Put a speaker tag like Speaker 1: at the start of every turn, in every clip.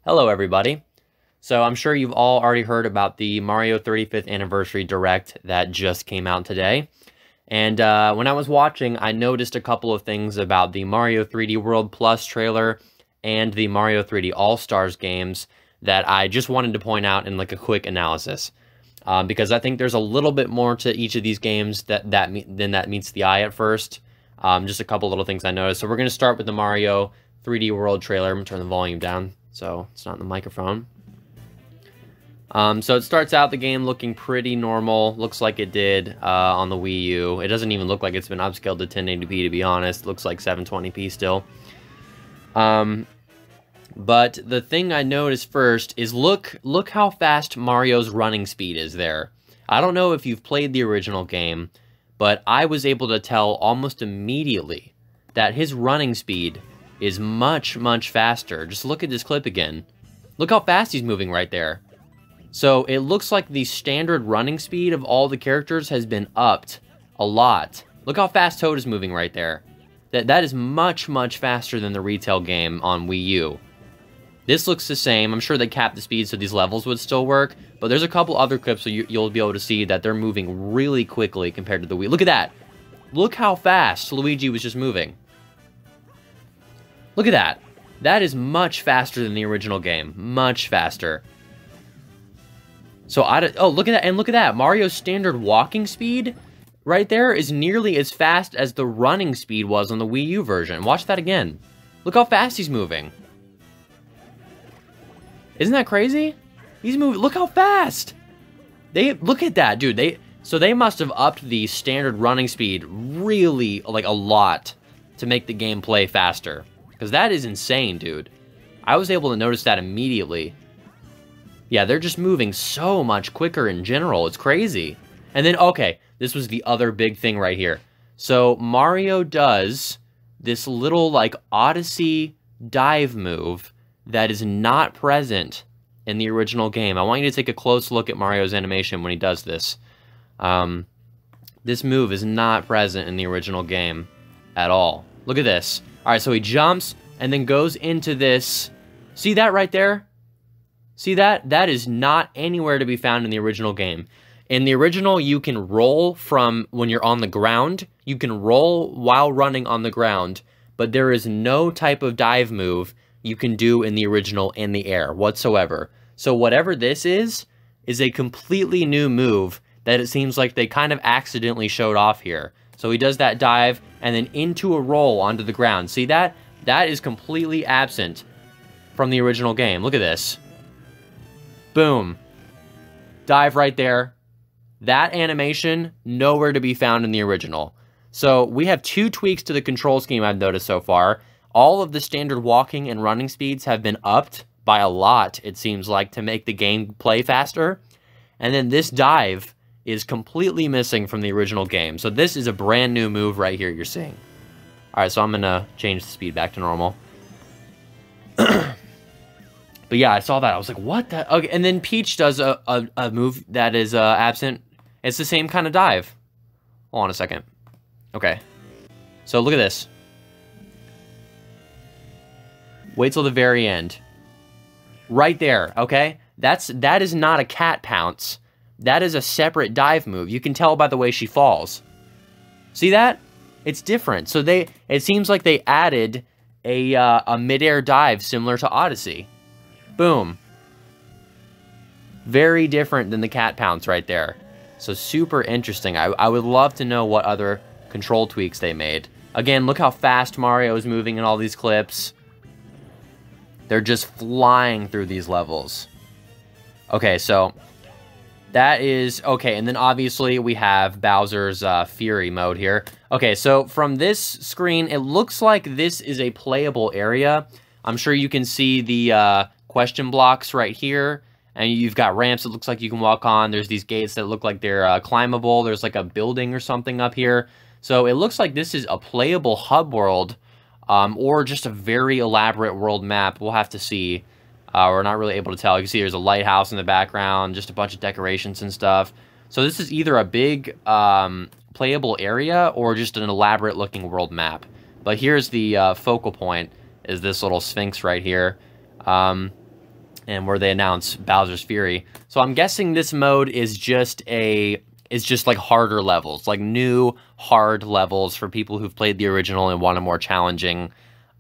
Speaker 1: Hello, everybody. So I'm sure you've all already heard about the Mario 35th Anniversary Direct that just came out today. And when I was watching, I noticed a couple of things about the Mario 3D World Plus trailer and the Mario 3D All-Stars games that I just wanted to point out in like a quick analysis. Because I think there's a little bit more to each of these games than that meets the eye at first. Just a couple little things I noticed. So we're going to start with the Mario 3D World trailer. I'm going to turn the volume down so it's not in the microphone. So it starts out the game looking pretty normal. Looks like it did on the Wii U. It doesn't even look like it's been upscaled to 1080p, to be honest. Looks like 720p still. But the thing I noticed first is look how fast Mario's running speed is there. I don't know if you've played the original game, but I was able to tell almost immediately that his running speed is much, much faster. Just look at this clip again. Look how fast he's moving right there. So it looks like the standard running speed of all the characters has been upped a lot. Look how fast Toad is moving right there. That is much, much faster than the retail game on Wii U. This looks the same. I'm sure they capped the speed so these levels would still work, but there's a couple other clips so you'll be able to see that they're moving really quickly compared to the Wii. Look at that. Look how fast Luigi was just moving. Look at that. That is much faster than the original game. Much faster. So, oh, look at that. And look at that. Mario's standard walking speed right there is nearly as fast as the running speed was on the Wii U version. Watch that again. Look how fast he's moving. Isn't that crazy? He's moving. Look how fast. Look at that, dude. So they must have upped the standard running speed really, like, a lot to make the game play faster. Because that is insane, dude. I was able to notice that immediately. Yeah, they're just moving so much quicker in general. It's crazy. And then, okay, this was the other big thing right here. So Mario does this little, like, Odyssey dive move that is not present in the original game. I want you to take a close look at Mario's animation when he does this. This move is not present in the original game at all. Look at this. All right, so he jumps and then goes into this. See that right there? See that? That is not anywhere to be found in the original game. In the original, you can roll from when you're on the ground. You can roll while running on the ground, but there is no type of dive move you can do in the original in the air whatsoever. So whatever this is a completely new move that it seems like they kind of accidentally showed off here. So he does that dive and then into a roll onto the ground. See that? That is completely absent from the original game. Look at this. Boom. Dive right there. That animation, nowhere to be found in the original. So we have two tweaks to the control scheme I've noticed so far. All of the standard walking and running speeds have been upped by a lot, it seems like, to make the game play faster. And then this dive is completely missing from the original game. So this is a brand new move right here you're seeing. All right, so I'm going to change the speed back to normal. But yeah, I saw that. I was like, what the? Okay, and then Peach does a move that is absent. It's the same kind of dive. Hold on a second. Okay. So look at this. Wait till the very end. Right there, okay? That is not a cat pounce. That is a separate dive move. You can tell by the way she falls. See that? It's different. So it seems like they added a midair dive similar to Odyssey. Boom. Very different than the cat pounce right there. So super interesting. I would love to know what other control tweaks they made. Again, look how fast Mario is moving in all these clips. They're just flying through these levels. Okay, so that is okay. And then obviously we have Bowser's Fury mode here. Okay, so from this screen, it looks like this is a playable area. I'm sure you can see the question blocks right here. And you've got ramps it looks like you can walk on. There's these gates that look like they're climbable. There's like a building or something up here. So it looks like this is a playable hub world. Or just a very elaborate world map. We'll have to see. We're not really able to tell. You can see there's a lighthouse in the background, just a bunch of decorations and stuff. So this is either a big playable area or just an elaborate looking world map. But here's the focal point, is this little sphinx right here. and where they announce Bowser's Fury. So I'm guessing this mode is just like harder levels, like new hard levels for people who've played the original and want a more challenging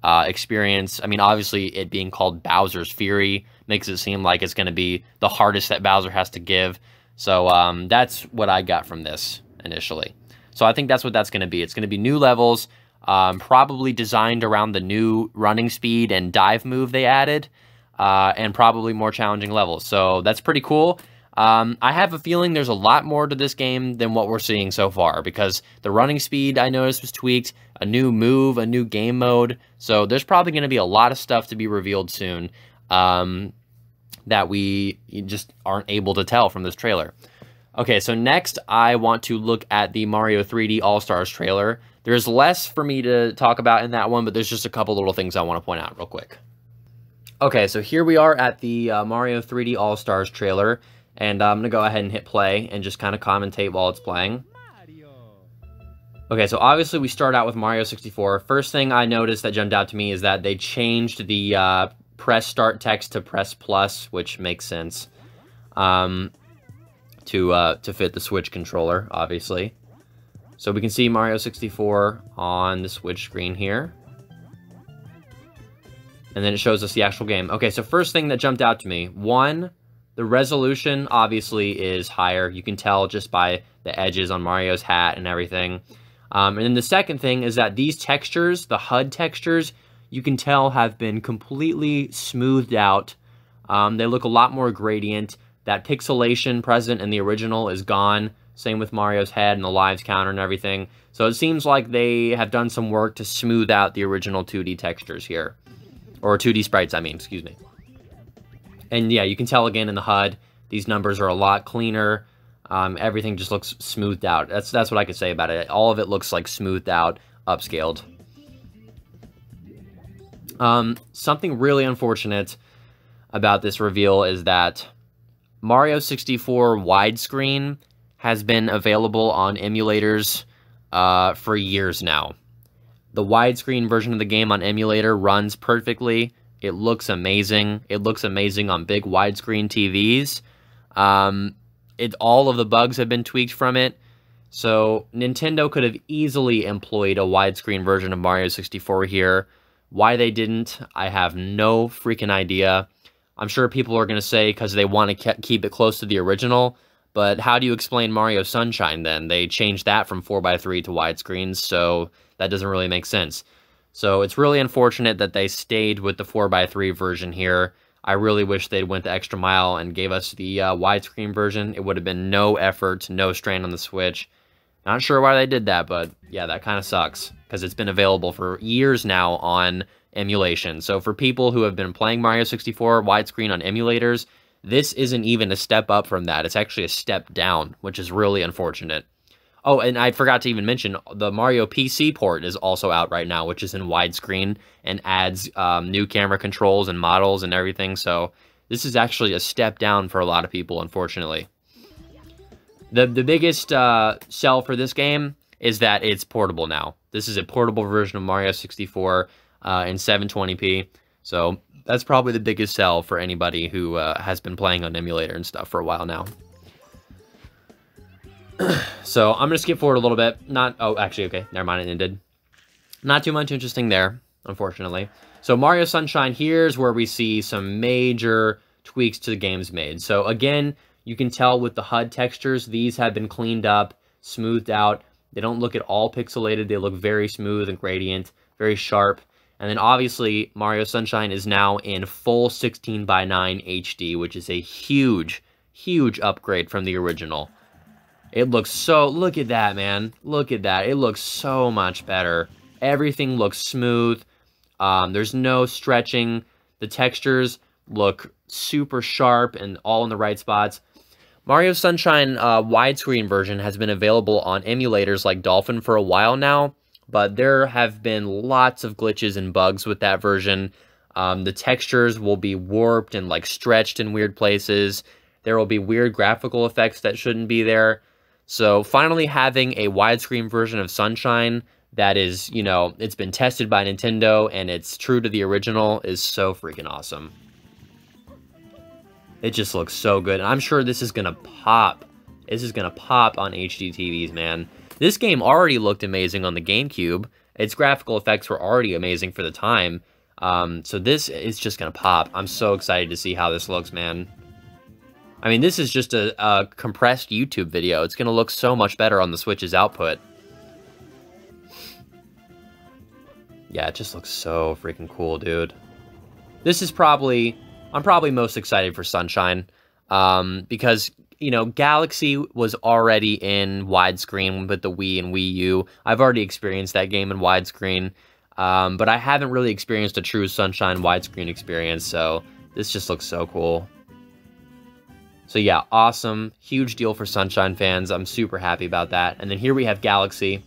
Speaker 1: experience. I mean, obviously it being called Bowser's Fury makes it seem like it's going to be the hardest that Bowser has to give. So that's what I got from this initially. So I think that's what that's going to be. It's going to be new levels, probably designed around the new running speed and dive move they added, and probably more challenging levels. So that's pretty cool. I have a feeling there's a lot more to this game than what we're seeing so far, because the running speed I noticed was tweaked, a new move, a new game mode. So there's probably going to be a lot of stuff to be revealed soon that we just aren't able to tell from this trailer. Okay, so next I want to look at the Mario 3D All-Stars trailer. There's less for me to talk about in that one, but there's just a couple little things I want to point out real quick. Okay, so here we are at the Mario 3D All-Stars trailer, and I'm going to go ahead and hit play and just kind of commentate while it's playing. Okay, so obviously we start out with Mario 64. First thing I noticed that jumped out to me is that they changed the press start text to press plus, which makes sense. To fit the Switch controller, obviously. So we can see Mario 64 on the Switch screen here. And then it shows us the actual game. Okay, so first thing that jumped out to me. One, the resolution obviously is higher. You can tell just by the edges on Mario's hat and everything. And then the second thing is that these textures, the HUD textures, you can tell have been completely smoothed out. They look a lot more gradient. That pixelation present in the original is gone. Same with Mario's head and the lives counter and everything. So it seems like they have done some work to smooth out the original 2D textures here. Or 2D sprites, I mean, excuse me. And yeah, you can tell again in the HUD, these numbers are a lot cleaner. Everything just looks smoothed out. That's what I could say about it. All of it looks like smoothed out, upscaled. Something really unfortunate about this reveal is that Mario 64 widescreen has been available on emulators for years now. The widescreen version of the game on emulator runs perfectly. It looks amazing. It looks amazing on big widescreen TVs. All of the bugs have been tweaked from it. So Nintendo could have easily employed a widescreen version of Mario 64 here. Why they didn't, I have no freaking idea. I'm sure people are going to say because they want to keep it close to the original, but how do you explain Mario Sunshine then? They changed that from 4:3 to widescreens, so that doesn't really make sense. So it's really unfortunate that they stayed with the 4:3 version here. I really wish they'd went the extra mile and gave us the widescreen version. It would have been no effort, no strain on the Switch. Not sure why they did that, but yeah, that kind of sucks because it's been available for years now on emulation. So for people who have been playing Mario 64 widescreen on emulators, this isn't even a step up from that. It's actually a step down, which is really unfortunate. Oh, and I forgot to even mention, the Mario PC port is also out right now, which is in widescreen and adds new camera controls and models and everything. So this is actually a step down for a lot of people, unfortunately. The biggest sell for this game is that it's portable now. This is a portable version of Mario 64 in 720p. So that's probably the biggest sell for anybody who has been playing on emulator and stuff for a while now. So I'm going to skip forward a little bit. Oh, actually, okay. Never mind, it ended. Not too much interesting there, unfortunately. So Mario Sunshine, here's where we see some major tweaks to the games made. So again, you can tell with the HUD textures, these have been cleaned up, smoothed out. They don't look at all pixelated. They look very smooth and gradient, very sharp. And then obviously, Mario Sunshine is now in full 16:9 HD, which is a huge, huge upgrade from the original. It looks so... Look at that, man. Look at that. It looks so much better. Everything looks smooth. There's no stretching. The textures look super sharp and all in the right spots. Mario Sunshine widescreen version has been available on emulators like Dolphin for a while now, but there have been lots of glitches and bugs with that version. The textures will be warped and like stretched in weird places. There will be weird graphical effects that shouldn't be there. So finally having a widescreen version of Sunshine that is, you know, it's been tested by Nintendo and it's true to the original is so freaking awesome. It just looks so good. And I'm sure this is going to pop. This is going to pop on HD TVs, man. This game already looked amazing on the GameCube. Its graphical effects were already amazing for the time. So this is just going to pop. I'm so excited to see how this looks, man. I mean, this is just a compressed YouTube video. It's going to look so much better on the Switch's output. Yeah, it just looks so freaking cool, dude. This is probably... I'm probably most excited for Sunshine. Because, you know, Galaxy was already in widescreen with the Wii and Wii U. I've already experienced that game in widescreen. But I haven't really experienced a true Sunshine widescreen experience, so this just looks so cool. So yeah, awesome. Huge deal for Sunshine fans. I'm super happy about that. And then here we have Galaxy.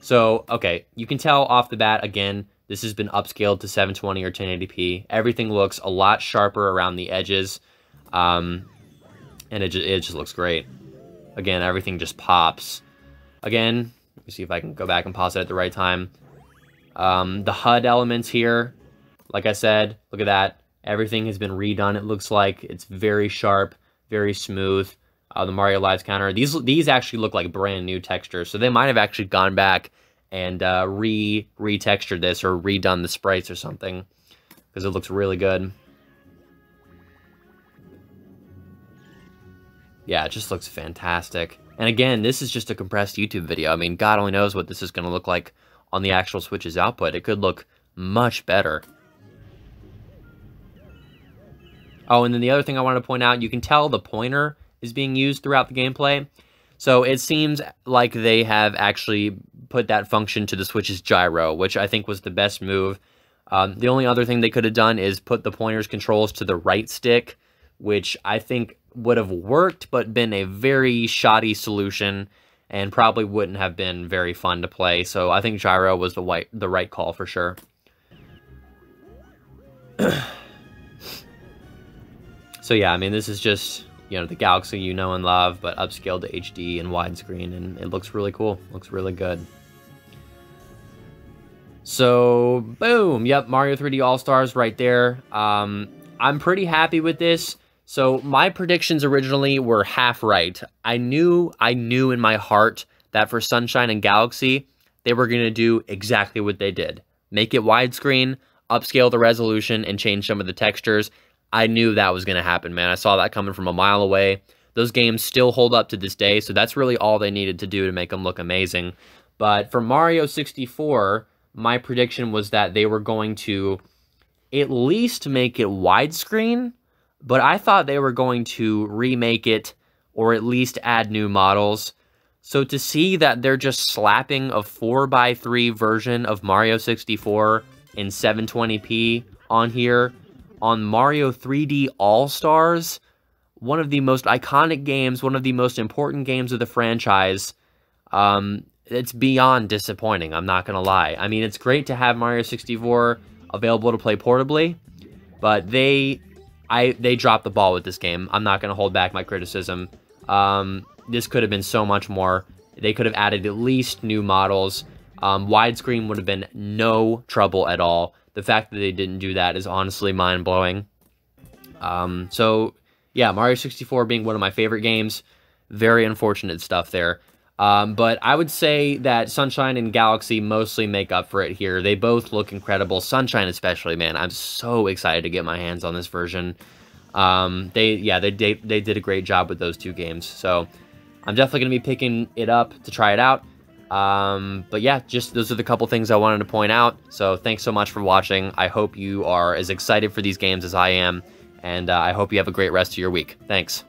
Speaker 1: So, okay, you can tell off the bat, again, this has been upscaled to 720 or 1080p. Everything looks a lot sharper around the edges. And it just looks great. Again, everything just pops. Again, let me see if I can go back and pause it at the right time. The HUD elements here, like I said, look at that. Everything has been redone, it looks like. It's very sharp, very smooth. The Mario Lives counter. These actually look like brand new textures, so they might have actually gone back and retextured this or redone the sprites or something, because it looks really good. Yeah, it just looks fantastic. And again, this is just a compressed YouTube video. I mean, God only knows what this is going to look like on the actual Switch's output. It could look much better. Oh, and then the other thing I wanted to point out, you can tell the pointer is being used throughout the gameplay. So it seems like they have actually put that function to the Switch's gyro, which I think was the best move. The only other thing they could have done is put the pointer's controls to the right stick, which I think would have worked, but been a very shoddy solution and probably wouldn't have been very fun to play. So I think gyro was the right call for sure. So yeah, I mean, this is just, you know, the Galaxy you know and love, but upscaled to HD and widescreen, and it looks really cool. Looks really good. So, boom. Yep, Mario 3D All-Stars right there. I'm pretty happy with this. So, my predictions originally were half right. I knew in my heart that for Sunshine and Galaxy, they were going to do exactly what they did. Make it widescreen, upscale the resolution, and change some of the textures. I knew that was going to happen, man. I saw that coming from a mile away. Those games still hold up to this day, so that's really all they needed to do to make them look amazing. But for Mario 64, my prediction was that they were going to at least make it widescreen, but I thought they were going to remake it or at least add new models. So to see that they're just slapping a 4x3 version of Mario 64 in 720p on here, on Mario 3D All-Stars, one of the most iconic games, one of the most important games of the franchise, it's beyond disappointing, I'm not going to lie. I mean, it's great to have Mario 64 available to play portably, but they dropped the ball with this game. I'm not going to hold back my criticism. This could have been so much more. They could have added at least new models. Widescreen would have been no trouble at all. The fact that they didn't do that is honestly mind-blowing. So, yeah, Mario 64 being one of my favorite games. Very unfortunate stuff there. But I would say that Sunshine and Galaxy mostly make up for it here. They both look incredible. Sunshine especially, man. I'm so excited to get my hands on this version. They did a great job with those two games. So I'm definitely going to be picking it up to try it out. But yeah, just those are the couple things I wanted to point out. So thanks so much for watching. I hope you are as excited for these games as I am, and I hope you have a great rest of your week. Thanks.